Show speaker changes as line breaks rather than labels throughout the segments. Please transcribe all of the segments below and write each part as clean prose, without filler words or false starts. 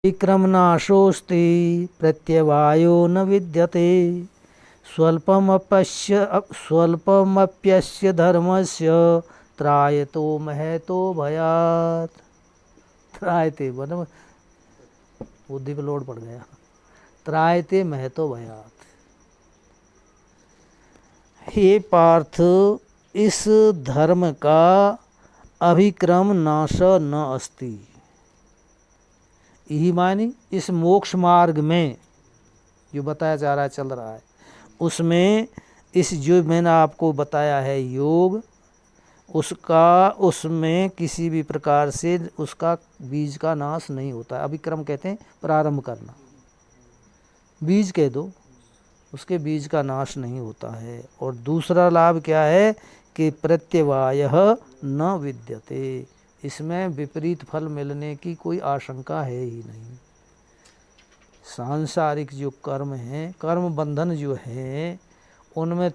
विक्रमनाशोऽस्ति प्रत्यवायो न विद्यते स्वल्पमप्यस्य धर्मस्य त्रायतो महतो भयात्। त्रायते मतलब बुद्धि पे लोड पड़ गया। त्रायते महतो भयात्। हे पार्थ, इस धर्म का अभिक्रम नाश न अस्ति। यही मानी इस मोक्ष मार्ग में जो बताया जा रहा है, चल रहा है, उसमें इस जो मैंने आपको बताया है योग, उसमें किसी भी प्रकार से उसका बीज का नाश नहीं होता है। अभिक्रम कहते हैं प्रारंभ करना, बीज कह दो, उसके बीज का नाश नहीं होता है। और दूसरा लाभ क्या है कि प्रत्यवायः न विद्यते, इसमें विपरीत फल मिलने की कोई आशंका है ही नहीं। सांसारिक जो कर्म हैं, कर्म बंधन जो हैं, उनमें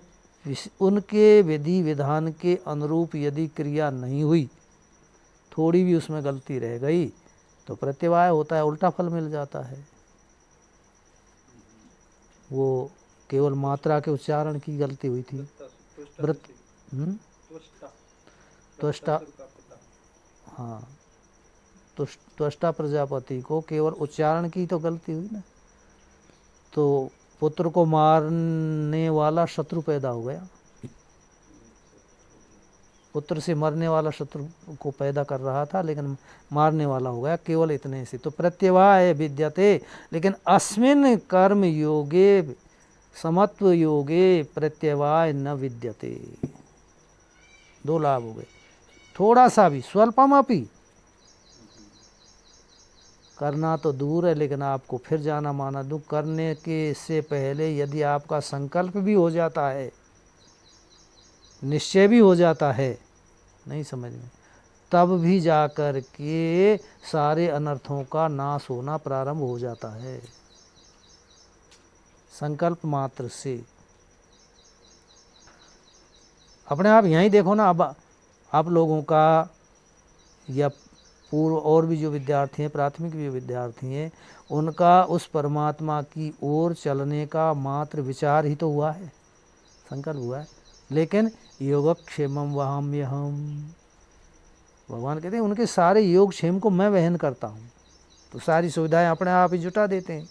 उनके विधि विधान के अनुरूप यदि क्रिया नहीं हुई, थोड़ी भी उसमें गलती रह गई तो प्रत्यवाय होता है, उल्टा फल मिल जाता है। वो केवल मात्रा के उच्चारण की गलती हुई थी। व्रत त्वष्टा, हाँ, त्वष्टा प्रजापति को केवल उच्चारण की तो गलती हुई ना, तो पुत्र को मारने वाला शत्रु पैदा हो गया। पुत्र से मरने वाला शत्रु को पैदा कर रहा था, लेकिन मारने वाला हो गया, केवल इतने से। तो प्रत्यवाय विद्यते, लेकिन अस्मिन् कर्म योगे समत्व योगे प्रत्यवाय न विद्यते। दो लाभ हो गए। थोड़ा सा भी, स्वल्पमपि, करना तो दूर है, लेकिन आपको फिर जाना माना दूं, करने के से पहले यदि आपका संकल्प भी हो जाता है, निश्चय भी हो जाता है, नहीं समझ में, तब भी जाकर के सारे अनर्थों का नाश होना प्रारंभ हो जाता है संकल्प मात्र से। अपने आप यहीं देखो ना, अब आप लोगों का या पूर्व और भी जो विद्यार्थी हैं, प्राथमिक भी विद्यार्थी हैं, उनका उस परमात्मा की ओर चलने का मात्र विचार ही तो हुआ है, संकल्प हुआ है। लेकिन योगक्षेमम वहाम्यहम, भगवान कहते हैं उनके सारे योगक्षेम को मैं वहन करता हूँ। तो सारी सुविधाएं अपने आप ही जुटा देते हैं,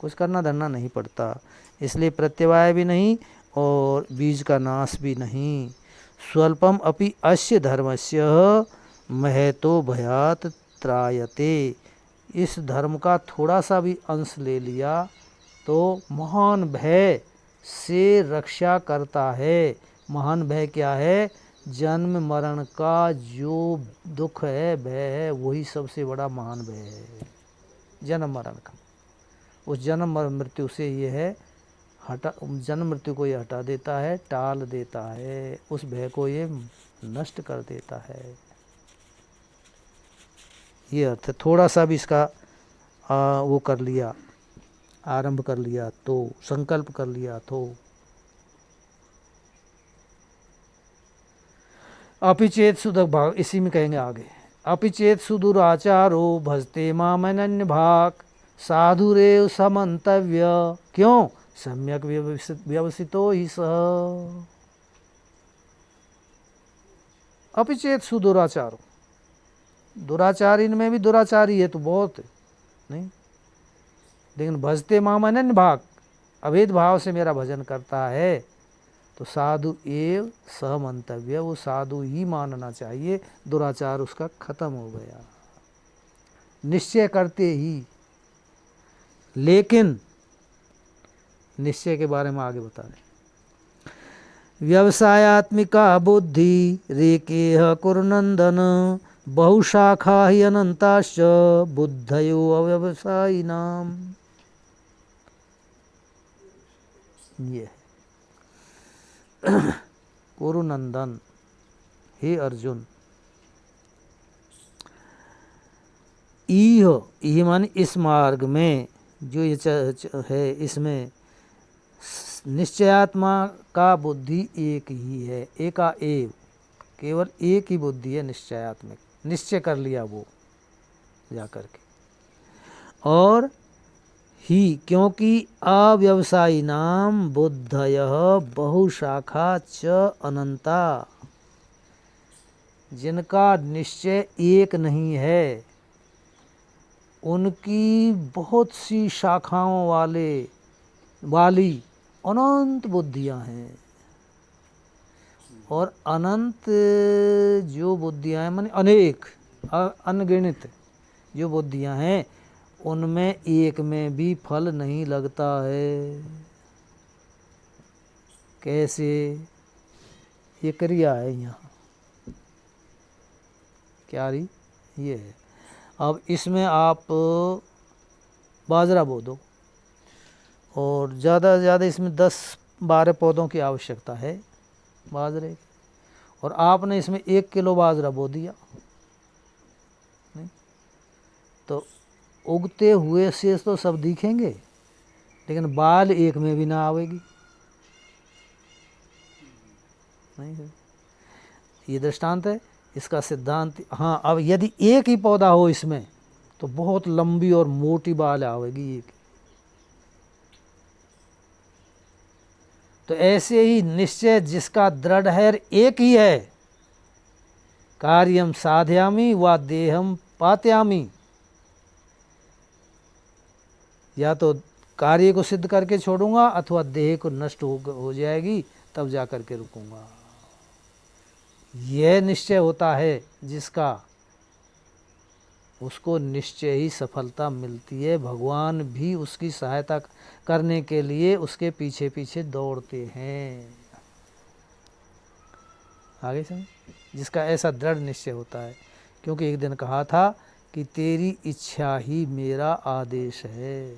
कुछ करना धरना नहीं पड़ता। इसलिए प्रत्यवाय भी नहीं और बीज का नाश भी नहीं। स्वल्पम अपि अस्य धर्मस्य महतो भयात त्रायते, इस धर्म का थोड़ा सा भी अंश ले लिया तो महान भय से रक्षा करता है। महान भय क्या है? जन्म मरण का जो दुख है, भय है, वही सबसे बड़ा महान भय है, जन्म मरण का। उस जन्म मृत्यु से ये है जन्म मृत्यु को ये हटा देता है, टाल देता है, उस भय को ये नष्ट कर देता है। ये अर्थ है। थोड़ा सा भी इसका वो कर लिया, आरंभ कर लिया तो, संकल्प कर लिया तो। अपिचेत सुदक भाग, इसी में कहेंगे आगे, अपिचेत सुदुराचारो भजते माम अनन्य भाग साधुरेव समन्तव्य, क्यों? सम्यक व्यवसितो ही सह। अपिचेत सुदुराचारो, दुराचारी में भी दुराचारी है तो बहुत नहीं, लेकिन भजते माम अनन्य भाग, अभेद भाव से मेरा भजन करता है, तो साधु एव सहमंतव्य, वो साधु ही मानना चाहिए, दुराचार उसका खत्म हो गया निश्चय करते ही। लेकिन निश्चय के बारे में आगे बता रहे, व्यवसायत्मिका बुद्धि रेकेह कुरुनंदन बहुशाखा ही अनंताश्च बुद्धयो अव्यवसायिनाम। ये कुरुनंदन, हे अर्जुन, इह माने इस मार्ग में जो ये है, इसमें निश्चयात्मा का बुद्धि एक ही है, एका एव, केवल एक ही बुद्धि है निश्चयात्मक, निश्चय कर लिया वो जाकर के। और ही क्योंकि अव्यवसायी नाम बुद्धयः बहुशाखा च अनंता, जिनका निश्चय एक नहीं है उनकी बहुत सी शाखाओं वाली अनंत बुद्धियां हैं। और अनंत जो बुद्धियां हैं माने अनेक अनगिनत जो बुद्धियां हैं उनमें एक में भी फल नहीं लगता है। कैसे? ये क्रिया है यहाँ, क्या रही? ये है। अब इसमें आप बाजरा बो दो और ज़्यादा से ज़्यादा इसमें 10-12 पौधों की आवश्यकता है बाजरे की, और आपने इसमें 1 किलो बाजरा बो दिया, नहीं तो उगते हुए से तो सब दिखेंगे लेकिन बाल एक में भी ना आवेगी, नहीं है। ये दृष्टांत है, इसका सिद्धांत। हाँ, अब यदि एक ही पौधा हो इसमें तो बहुत लंबी और मोटी बाल आवेगी एक। तो ऐसे ही निश्चय जिसका दृढ़ है एक ही है, कार्यम साधयामि व देहम पात्यामि, या तो कार्य को सिद्ध करके छोड़ूंगा अथवा देह को नष्ट हो जाएगी तब जा करके रुकूंगा। यह निश्चय होता है जिसका, उसको निश्चय ही सफलता मिलती है। भगवान भी उसकी सहायता करने के लिए उसके पीछे पीछे दौड़ते हैं। आगे समझ, जिसका ऐसा दृढ़ निश्चय होता है। क्योंकि एक दिन कहा था कि तेरी इच्छा ही मेरा आदेश है,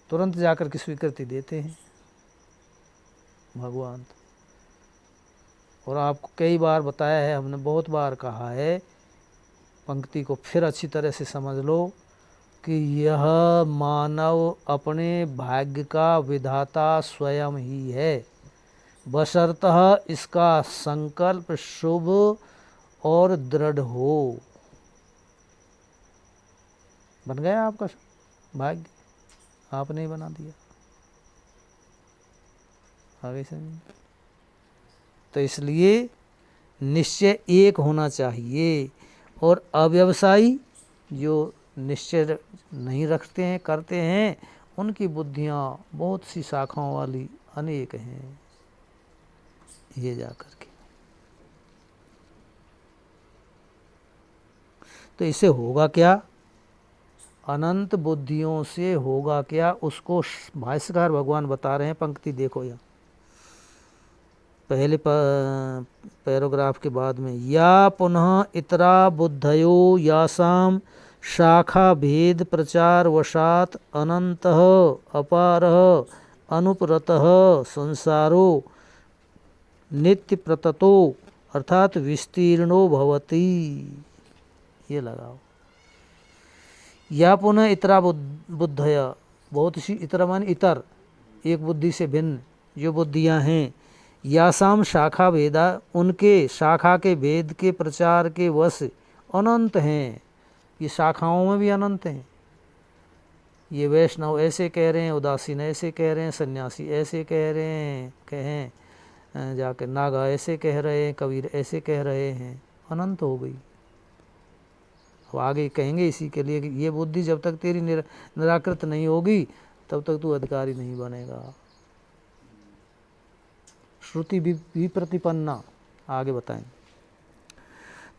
तुरंत जाकर के स्वीकृति देते हैं भगवान। और आपको कई बार बताया है, हमने बहुत बार कहा है, पंक्ति को फिर अच्छी तरह से समझ लो कि यह मानव अपने भाग्य का विधाता स्वयं ही है, बशर्तः इसका संकल्प शुभ और दृढ़ हो। बन गया आपका भाग्य, आपने ही बना दिया। आगे से तो इसलिए निश्चय एक होना चाहिए। और अव्यवसायी जो निश्चय नहीं रखते हैं, करते हैं, उनकी बुद्धियाँ बहुत सी शाखाओं वाली अनेक हैं। ये जा कर के तो इससे होगा क्या? अनंत बुद्धियों से होगा क्या, उसको भाष्यकार भगवान बता रहे हैं। पंक्ति देखो यहाँ पहले पैराग्राफ के बाद में, या पुनः इतरा बुद्धयो यासाम शाखा भेद प्रचार वशात अनंतः अपारः अनुपरतः संसारो नित्य प्रततो अर्थात विस्तीर्णो भवति। ये लगाओ, या पुनः इतरा बुद्धया, बहुत सी, इतर मान इतर, एक बुद्धि से भिन्न जो बुद्धियां हैं, यासाम शाखा भेदा, उनके शाखा के भेद के प्रचार के वश अनंत हैं। ये शाखाओं में भी अनंत हैं। ये वैष्णव ऐसे कह रहे हैं, उदासीन ऐसे कह रहे हैं, सन्यासी ऐसे कह रहे हैं, कहें जाके नागा ऐसे कह रहे हैं, कबीर ऐसे कह रहे हैं, अनंत हो गई। अब आगे कहेंगे इसी के लिए कि ये बुद्धि जब तक तेरी निराकृत नहीं होगी तब तक तू अधिकारी नहीं बनेगा। श्रुति विप्रतिपन्ना, आगे बताएं।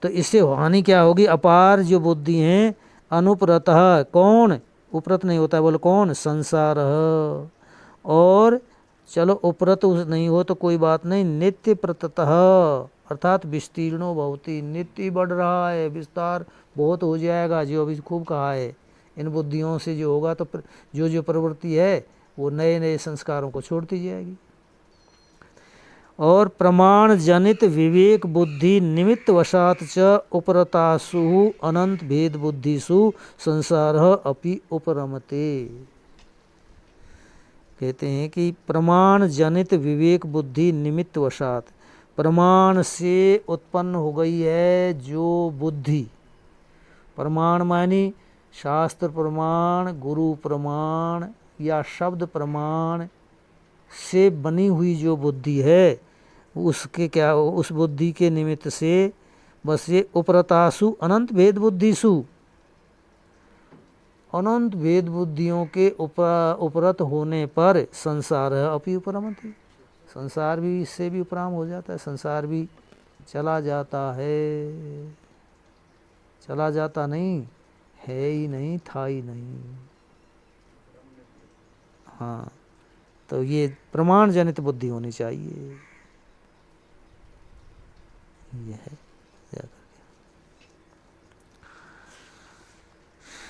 तो इससे हानि क्या होगी? अपार जो बुद्धि हैं, अनुप्रतः, कौन उपरत नहीं होता है, बोले कौन? संसार। और चलो उपरत नहीं हो तो कोई बात नहीं, नित्य प्रततः अर्थात विस्तीर्णो भवति, नित्य बढ़ रहा है, विस्तार बहुत हो जाएगा। जो अभी खूब कहा है, इन बुद्धियों से जो होगा तो जो प्रवृत्ति है वो नए नए संस्कारों को छोड़ती जाएगी। और प्रमाण जनित विवेक बुद्धि निमित्त वशात च उपरतासु अनंत भेद बुद्धिसु संसार अपि उपरमते। कहते हैं कि प्रमाण जनित विवेक बुद्धि निमित्त वशात, प्रमाण से उत्पन्न हो गई है जो बुद्धि, प्रमाण मानी शास्त्र प्रमाण, गुरु प्रमाण या शब्द प्रमाण से बनी हुई जो बुद्धि है, उसके क्या, उस बुद्धि के निमित्त से बस ये उपरतासु अनंत भेद बुद्धिसु, अनंत भेद बुद्धियों के उपरत होने पर संसार अपि उपरमति, संसार भी इससे भी उपराम हो जाता है, संसार भी चला जाता है, चला जाता नहीं है ही नहीं, था ही नहीं। हाँ, तो ये प्रमाण जनित बुद्धि होनी चाहिए, ये है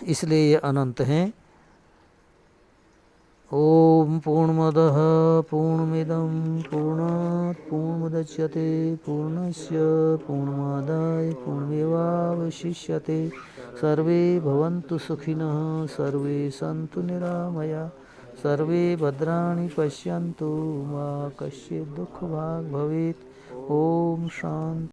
इसलिए ये अनंत हैं। ओम पूर्णमदः पूर्णमिदं पूर्णात् पूर्णमुदच्यते पूर्णस्य पूर्णमादाय पूर्णमेवावशिष्यते। सर्वे भवन्तु सुखिनः, सर्वे सन्तु निरामया, सर्वे भद्राणि पश्यन्तु मा कश्चित् दुःखभाग् भवेत्। ओम शांति।